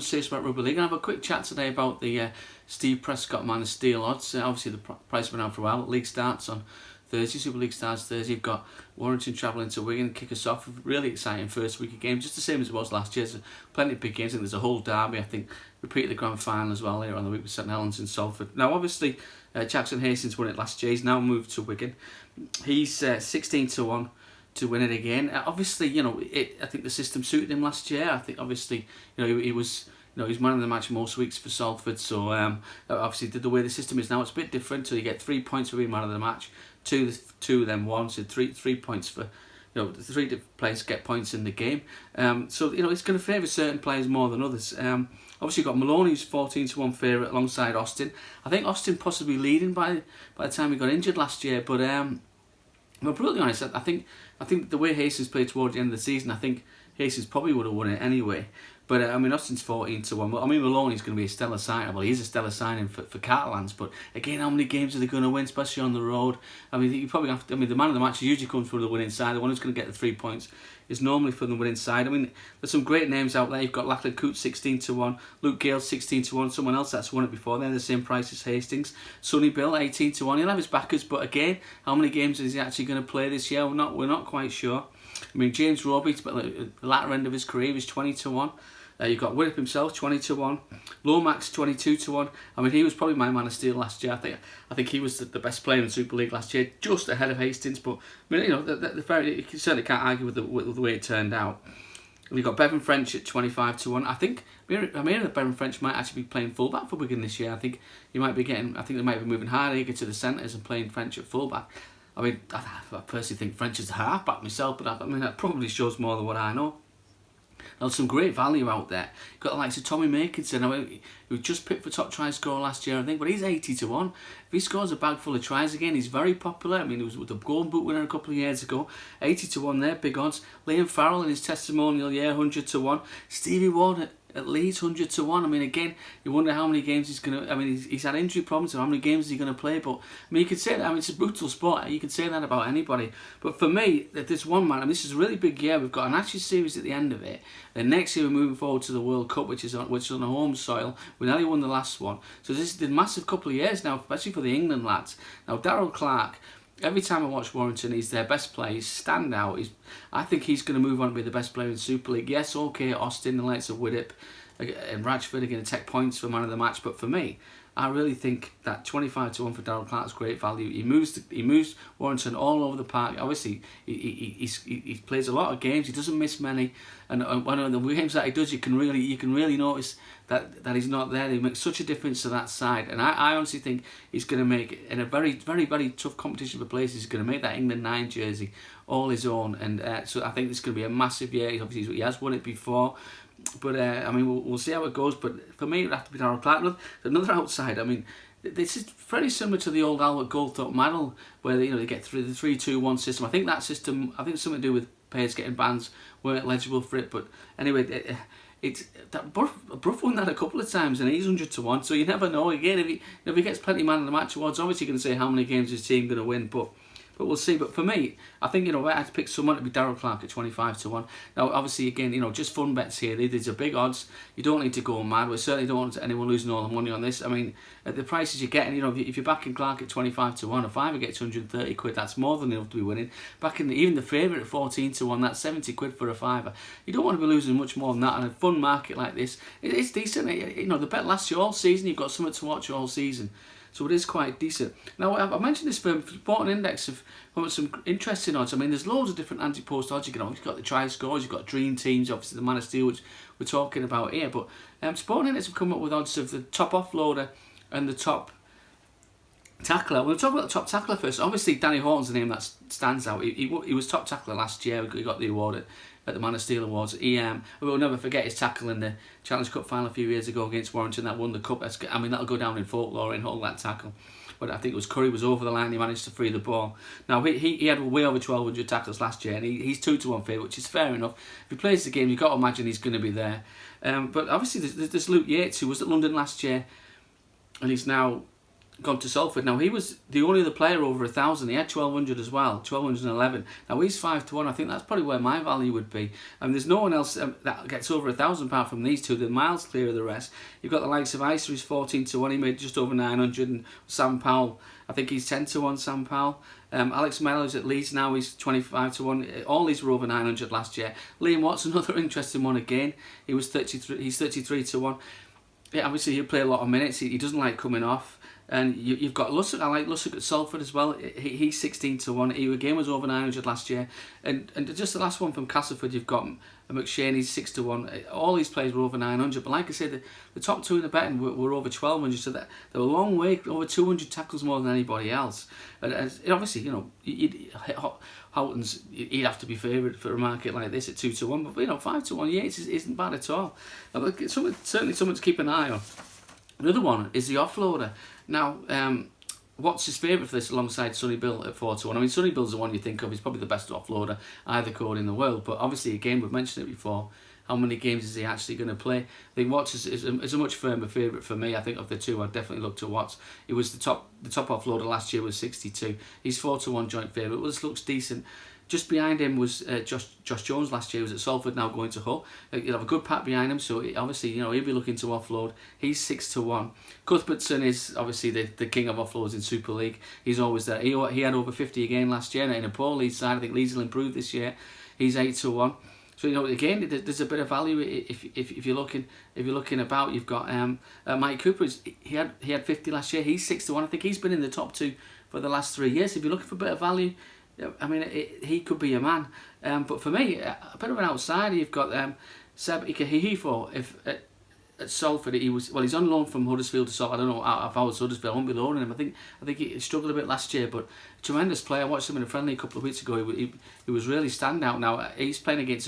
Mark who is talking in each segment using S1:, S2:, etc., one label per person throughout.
S1: conversation about rugby league and have a quick chat today about the Steve Prescott Man of Steel odds. Obviously the price has been out for a while. League starts on Thursday, Super League starts Thursday. You've got Warrington travelling to Wigan, kick us off. Really exciting first week of games, just the same as it was last year. There's plenty of big games. I think there's a whole derby. I think repeated the grand final as well later on the week with St Helens and Salford. Now obviously Jackson Hastings won it last year. He's now moved to Wigan. He's 16-1 to win it again. Obviously, I think the system suited him last year. I think obviously, he was. He's man of the match most weeks for Salford, so obviously the way the system is now, it's a bit different. So you get 3 points for being man of the match, two then one, so three points for, the three players get points in the game. So it's going to favour certain players more than others. Obviously you've got Maloney, who's 14-1 favourite alongside Austin. I think Austin possibly leading by the time he got injured last year, but I'm brutally honest. I think the way Hastings played towards the end of the season, I think Hastings probably would have won it anyway. But Austin's 14-1. Well, Maloney's going to be a stellar signing. Well, he's a stellar signing for Catalans. But again, how many games are they going to win, especially on the road? You probably have to. The man of the match usually comes from the winning side. The one who's going to get the 3 points is normally from the winning side. There's some great names out there. You've got Lachlan Coote 16-1, Luke Gale 16-1, someone else that's won it before. They're the same price as Hastings. Sonny Bill 18-1. He'll have his backers, but again, how many games is he actually going to play this year? We're not quite sure. James Roby, the latter end of his career, is 20-1. You've got Whittup himself, 20-1. Lomax, 22-1. He was probably my man of steel last year. I think he was the best player in the Super League last year, just ahead of Hastings. But you certainly can't argue with the way it turned out. And you've got Bevan French at 25-1. I think that Bevan French might actually be playing fullback for Wigan this year. I think they might be moving Hardacre to the centres and playing French at fullback. I personally think French is a halfback myself, but that probably shows more than what I know. There's some great value out there. You've got the likes of Tommy Makinson, who just picked for top try scorer last year, I think, but he's 80-1. If he scores a bag full of tries again, he's very popular. He was with the Golden Boot winner a couple of years ago. 80-1 there, big odds. Liam Farrell in his testimonial year, 100-1. Stevie Ward at least 100-1. Again, you wonder how many games he's going to. He's had injury problems, so how many games is he going to play? But you could say that. It's a brutal sport. You could say that about anybody. But for me, there's one man. this is a really big year. We've got an Ashes series at the end of it. Then next year we're moving forward to the World Cup, which is on a home soil. We nearly won the last one, so this is a massive couple of years now, especially for the England lads. Now Darryl Clark. Every time I watch Warrington, he's their best player. He's stand out. I think he's going to move on to be the best player in Super League. Yes, okay, Austin, the likes of Whittup and Ratchford are going to take points for man of the match. But for me, I really think that 25-1 for Darryl Clark is great value. He moves Warrington all over the park. Obviously, he plays a lot of games. He doesn't miss many. And one of the games that he does, you can really notice that he's not there. He makes such a difference to that side. And I honestly think he's going to make, in a very, very, very tough competition for places, he's going to make that England 9 jersey all his own. And so I think this is going to be a massive year. Obviously, he has won it before. But we'll see how it goes. But for me, it would have to be Darryl Clark. Another outside. This is very similar to the old Albert Goldthorpe Medal, where they get through the 3-2-1 system. I think that system, it's something to do with players getting bans, weren't eligible for it. But anyway, it's that Bruff won that a couple of times, and he's 100-1. So you never know. Again, if he gets plenty man of the match awards, obviously you can say how many games his team going to win, but we'll see. But for me, I think I had to pick someone to be Darryl Clark at 25-1. Now, obviously, again, just fun bets here. These are big odds. You don't need to go mad. We certainly don't want anyone losing all the money on this. At the prices you're getting, if you're backing Clark at 25-1, a fiver gets 130 quid. That's more than enough to be winning. Even the favourite at 14-1, that's 70 quid for a fiver. You don't want to be losing much more than that. And a fun market like this, it's decent. The bet lasts you all season. You've got something to watch all season. So it is quite decent. Now, I mentioned this for Sporting Index of some interesting odds. There's loads of different anti-post odds. You've got the try scores, you've got dream teams, obviously the Man of Steel, which we're talking about here. But Sporting Index have come up with odds of the top offloader and the top tackler. We'll talk about the top tackler first. Obviously, Danny Horton's the name that stands out. He was top tackler last year. He got the award at the Man of Steel Awards. We'll never forget his tackle in the Challenge Cup final a few years ago against Warrington that won the cup. That'll go down in folklore in all that tackle. But I think it was Curry was over the line. He managed to free the ball. Now he had way over 1,200 tackles last year, and he's 2-1 favourite, which is fair enough. If he plays the game, you've got to imagine he's going to be there. But obviously there's Luke Yates, who was at London last year, and he's now gone to Salford. Now he was the only other player over 1,000. He had 1,200 as well, 1,211. Now he's 5-1. I think that's probably where my value would be. There's no one else that gets over 1,000 apart from these two. They're miles clear of the rest. You've got the likes of Isa, who's 14-1. He made just over 900, and Sam Powell, I think he's 10-1. Sam Powell. Alex Mellow's at Leeds now. He's 25-1. All these were over 900 last year. Liam Watts, another interesting one again. He was 33. He's 33-1. Yeah, obviously he'll play a lot of minutes. He doesn't like coming off. And you've got Lussick. I like Lussick at Salford as well. He's 16-1. He again was over 900 last year. And just the last one from Castleford, you've got McShane. He's 6-1. All these players were over 900. But like I said, the top two in the betting were over 1,200. So they were a long way, over 200 tackles more than anybody else. And obviously, Houghton's, he'd have to be favoured for a market like this at 2-1. But 5-1 Yates isn't bad at all. It's certainly something to keep an eye on. Another one is the offloader. Now, what's his favourite for this alongside Sonny Bill at 4-1? I mean, Sonny Bill's the one you think of. He's probably the best offloader either code in the world. But obviously, again, we've mentioned it before. How many games is he actually going to play? I think Watts is a much firmer favourite for me. I think of the two, I'd definitely look to Watts. He was the top offloader last year was 62. He's 4-1 joint favourite. Well, this looks decent. Just behind him was Josh Jones last year. He was at Salford, now going to Hull. He'll have a good pack behind him, so obviously he'll be looking to offload. He's 6-1. Cuthbertson is obviously the king of offloads in Super League. He's always there. He had over 50 again last year in a poor Leeds side. I think Leeds will improve this year. He's 8-1. So again, there's a bit of value if you're looking about. You've got Mike Cooper. He had 50 last year. He's 6-1. I think he's been in the top two for the last 3 years. If you're looking for a bit of value, I mean, he could be a man. But for me, a bit of an outsider. You've got Seb Ikehihifo. At Salford, he's on loan from Huddersfield to Salford. I don't know if I was Huddersfield, I won't be loaning him. I think he struggled a bit last year, but tremendous player. I watched him in a friendly a couple of weeks ago. He was really standout. Now he's playing against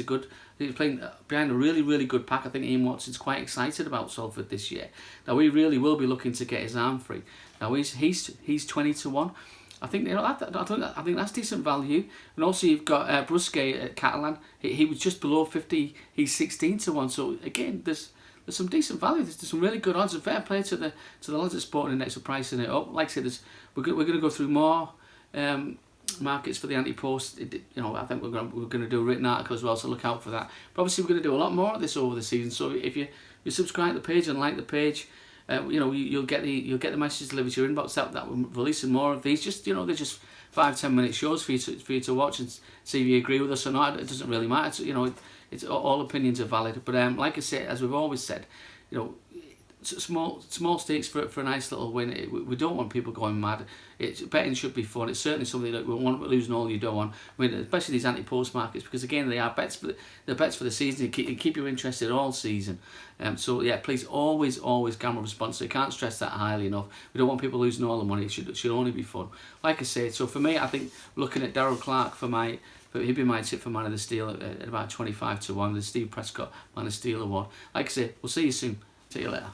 S1: he's playing behind a really, really good pack. I think Ian Watson's quite excited about Salford this year. Now we really will be looking to get his arm free. Now he's 20-1. I think I think that's decent value. And also you've got Brusque at Catalan. He was just below 50. He's 16-1. So again, there's some decent value. There's some really good odds. And fair play to the lads at Sporting Index for pricing it up. Like I said, we're going to go through more markets for the anti-post. I think we're going to do a written article as well, so look out for that. But obviously we're going to do a lot more of this over the season. So if you subscribe to the page and like the page, you'll get the message delivered to your inbox that we're releasing more of these. Just they're just 5-10 minute shows for you to watch and see if you agree with us or not. It doesn't really matter. It's all opinions are valid. But like I said, as we've always said, small stakes for a nice little win. We don't want people going mad. Betting should be fun. It's certainly something that we want losing all you don't want. I mean, especially these anti-post markets, because again they are bets for the season. Keep you interested all season. So yeah, please always gamble responsibly. Can't stress that highly enough. We don't want people losing all the money. It should only be fun. Like I said, so for me, I think looking at Darryl Clark he'd be my tip for Man of the Steel at about 25-1. The Steve Prescott Man of Steel award. Like I said, we'll see you soon. See you later.